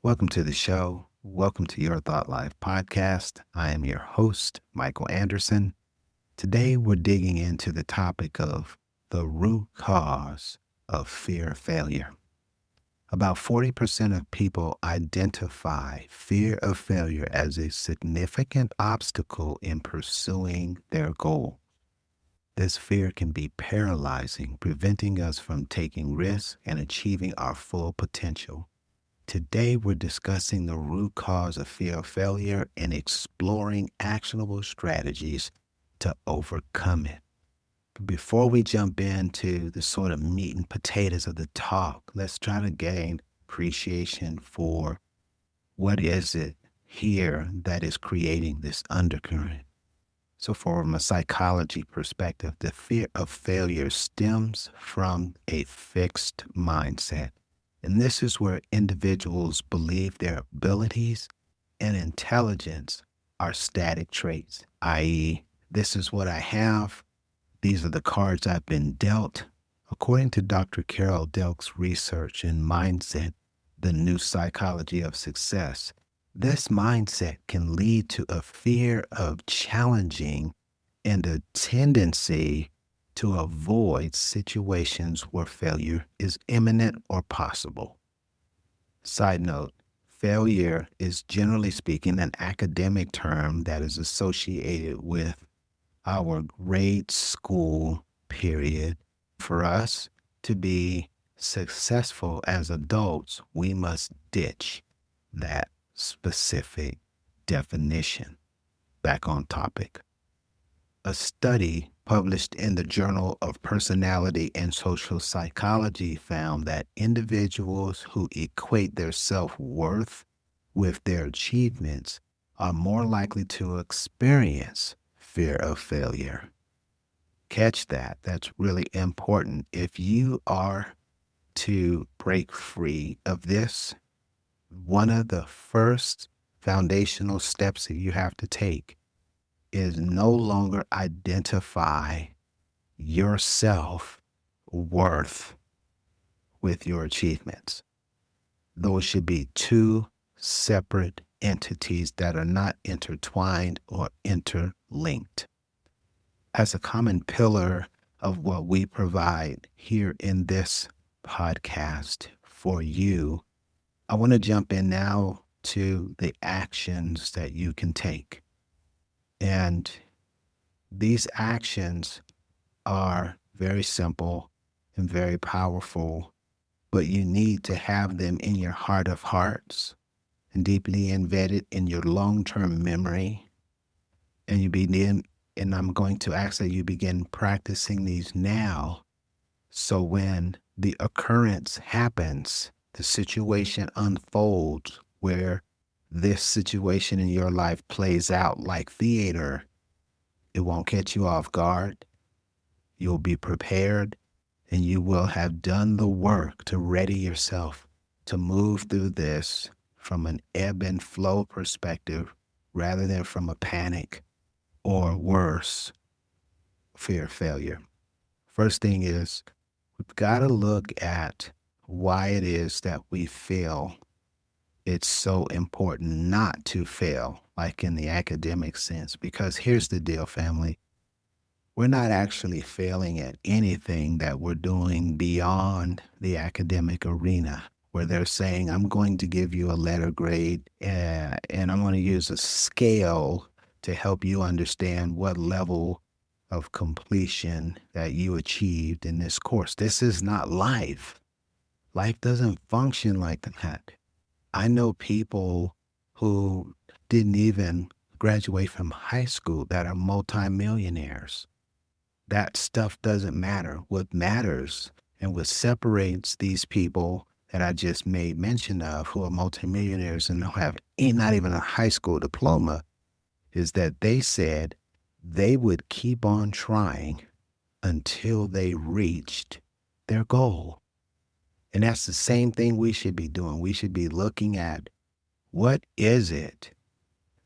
Welcome to the show. Welcome to your Thought Life podcast. I am your host, Michael Anderson. Today, we're digging into the topic of the root cause of fear of failure. About 40% of people identify fear of failure as a significant obstacle in pursuing their goal. This fear can be paralyzing, preventing us from taking risks and achieving our full potential. Today, we're discussing the root cause of fear of failure and exploring actionable strategies to overcome it. But before we jump into the sort of meat and potatoes of the talk, let's try to gain appreciation for what is it here that is creating this undercurrent. So from a psychology perspective, the fear of failure stems from a fixed mindset. And this is where individuals believe their abilities and intelligence are static traits, i.e., this is what I have, these are the cards I've been dealt. According to Dr. Carol Dweck's research in Mindset, the new psychology of success, this mindset can lead to a fear of challenging and a tendency to avoid situations where failure is imminent or possible. Side note, failure is generally speaking an academic term that is associated with our grade school period. For us to be successful as adults, we must ditch that specific definition. Back on topic. A study published in the Journal of Personality and Social Psychology found that individuals who equate their self-worth with their achievements are more likely to experience fear of failure. Catch that. That's really important. If you are to break free of this, one of the first foundational steps that you have to take is no longer identify your self-worth with your achievements. Those should be two separate entities that are not intertwined or interlinked. As a common pillar of what we provide here in this podcast for you, I want to jump in now to the actions that you can take. And these actions are very simple and very powerful, but you need to have them in your heart of hearts and deeply embedded in your long-term memory. And I'm going to ask that you begin practicing these now. So when the occurrence happens, the situation unfolds where this situation in your life plays out like theater, it won't catch you off guard. You'll be prepared and you will have done the work to ready yourself to move through this from an ebb and flow perspective rather than from a panic or worse, fear of failure. First thing is we've got to look at why it is that we fail. It's so important not to fail, like in the academic sense, because here's the deal, family. We're not actually failing at anything that we're doing beyond the academic arena, where they're saying, I'm going to give you a letter grade and I'm going to use a scale to help you understand what level of completion that you achieved in this course. This is not life. Life doesn't function like that. I know people who didn't even graduate from high school that are multimillionaires. That stuff doesn't matter. What matters and what separates these people that I just made mention of who are multimillionaires and don't have not even a high school diploma is that they said they would keep on trying until they reached their goal. And that's the same thing we should be doing. We should be looking at what is it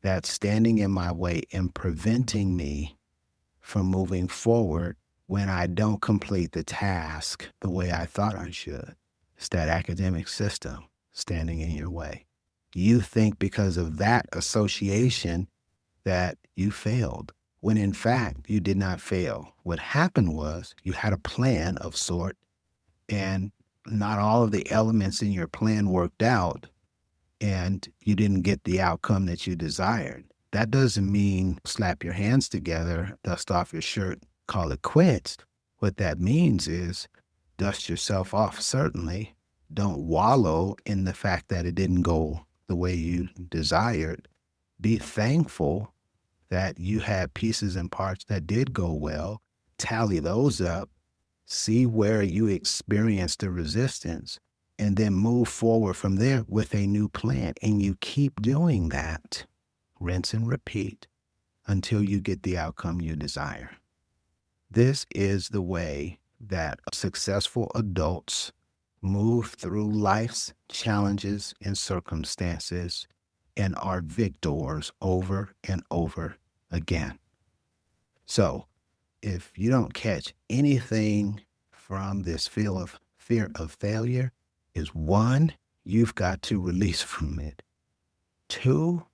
that's standing in my way and preventing me from moving forward when I don't complete the task the way I thought I should. It's that academic system standing in your way. You think because of that association that you failed, when in fact you did not fail. What happened was you had a plan of sort, and not all of the elements in your plan worked out, and you didn't get the outcome that you desired. That doesn't mean slap your hands together, dust off your shirt, call it quits. What that means is dust yourself off, certainly. Don't wallow in the fact that it didn't go the way you desired. Be thankful that you had pieces and parts that did go well. Tally those up, see where you experienced the resistance, and then move forward from there with a new plan. And you keep doing that, rinse and repeat, until you get the outcome you desire. This is the way that successful adults move through life's challenges and circumstances and are victors over and over again. So, if you don't catch anything from this fear of failure, is one, you've got to release from it. Two,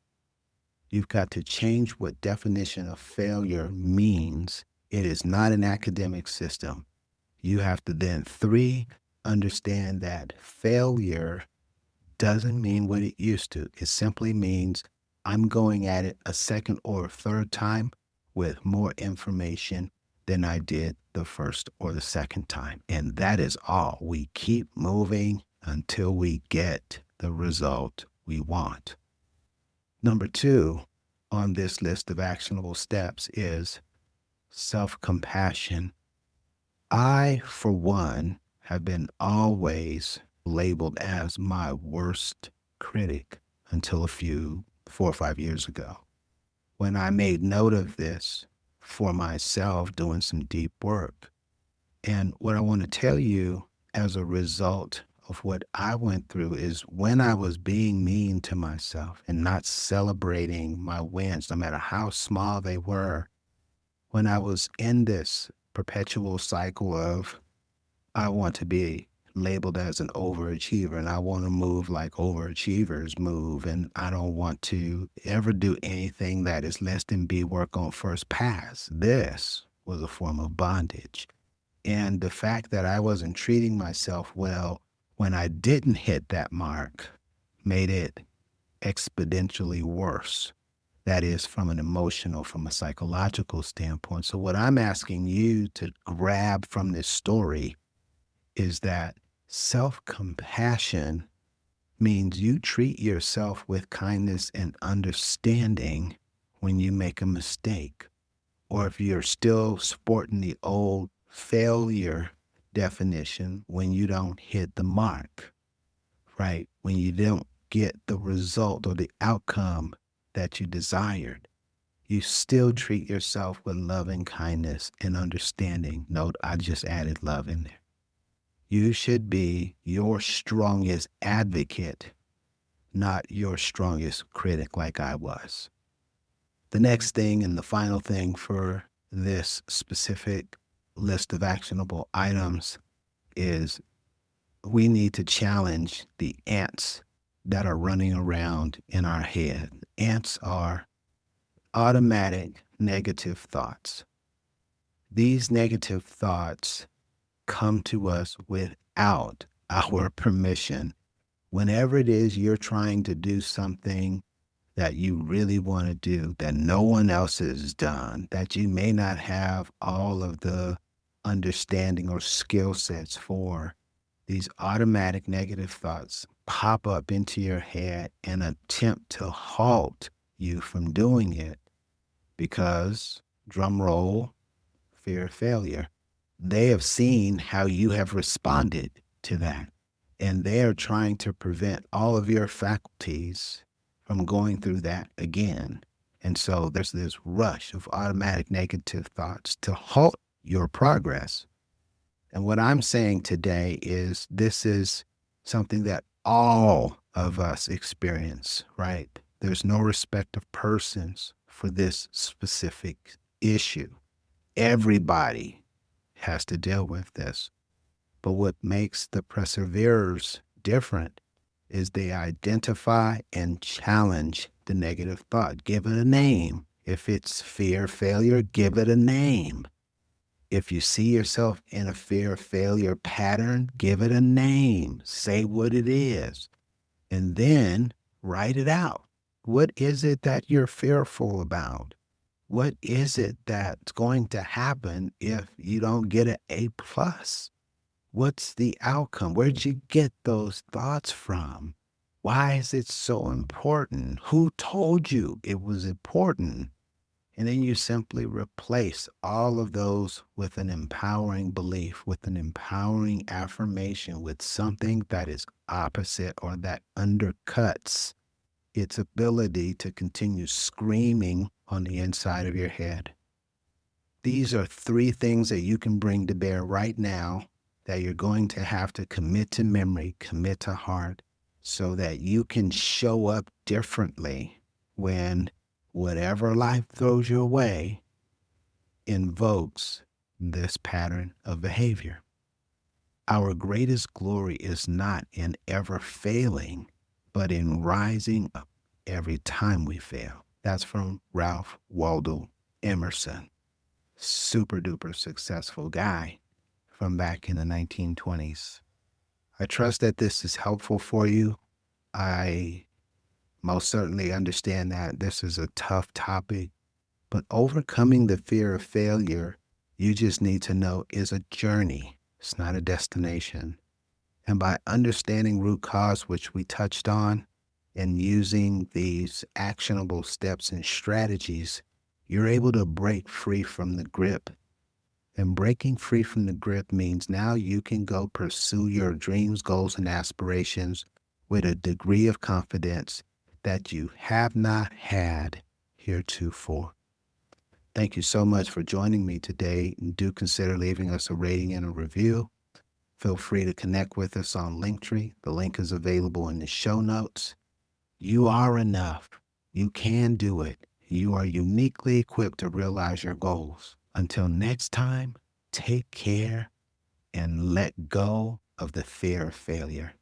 you've got to change what definition of failure means. It is not an academic system. You have to then, three, understand that failure doesn't mean what it used to. It simply means I'm going at it a second or a third time with more information than I did the first or the second time. And that is all. We keep moving until we get the result we want. Number two on this list of actionable steps is self-compassion. I, for one, have been always labeled as my worst critic until 4 or 5 years ago. When I made note of this for myself, doing some deep work. And what I want to tell you as a result of what I went through is when I was being mean to myself and not celebrating my wins, no matter how small they were, when I was in this perpetual cycle of I want to be labeled as an overachiever and I want to move like overachievers move, and I don't want to ever do anything that is less than be work on first pass. This was a form of bondage. And the fact that I wasn't treating myself well when I didn't hit that mark made it exponentially worse. That is from an emotional, from a psychological standpoint. So what I'm asking you to grab from this story is that self-compassion means you treat yourself with kindness and understanding when you make a mistake. Or if you're still sporting the old failure definition, when you don't hit the mark, right? When you don't get the result or the outcome that you desired, you still treat yourself with loving kindness and understanding. Note, I just added love in there. You should be your strongest advocate, not your strongest critic like I was. The next thing and the final thing for this specific list of actionable items is we need to challenge the ants that are running around in our head. Ants are automatic negative thoughts. These negative thoughts come to us without our permission. Whenever it is you're trying to do something that you really want to do, that no one else has done, that you may not have all of the understanding or skill sets for, these automatic negative thoughts pop up into your head and attempt to halt you from doing it because, drum roll, fear of failure. They have seen how you have responded to that, and they are trying to prevent all of your faculties from going through that again. And so there's this rush of automatic negative thoughts to halt your progress. And what I'm saying today is this is something that all of us experience, right? There's no respect of persons for this specific issue. Everybody has to deal with this. But what makes the perseverers different is they identify and challenge the negative thought. Give it a name. If it's fear, failure, give it a name. If you see yourself in a fear of failure pattern, give it a name. Say what it is. And then write it out. What is it that you're fearful about? What is it that's going to happen if you don't get an A plus? What's the outcome? Where'd you get those thoughts from? Why is it so important? Who told you it was important? And then you simply replace all of those with an empowering belief, with an empowering affirmation, with something that is opposite or that undercuts its ability to continue screaming on the inside of your head. These are 3 things that you can bring to bear right now that you're going to have to commit to memory, commit to heart, so that you can show up differently when whatever life throws your way invokes this pattern of behavior. Our greatest glory is not in ever failing, but in rising up every time we fail. That's from Ralph Waldo Emerson. Super duper successful guy from back in the 1920s. I trust that this is helpful for you. I most certainly understand that this is a tough topic, but overcoming the fear of failure, you just need to know, is a journey. It's not a destination. And by understanding root cause, which we touched on, and using these actionable steps and strategies, you're able to break free from the grip. And breaking free from the grip means now you can go pursue your dreams, goals, and aspirations with a degree of confidence that you have not had heretofore. Thank you so much for joining me today. And do consider leaving us a rating and a review. Feel free to connect with us on Linktree. The link is available in the show notes. You are enough. You can do it. You are uniquely equipped to realize your goals. Until next time, take care and let go of the fear of failure.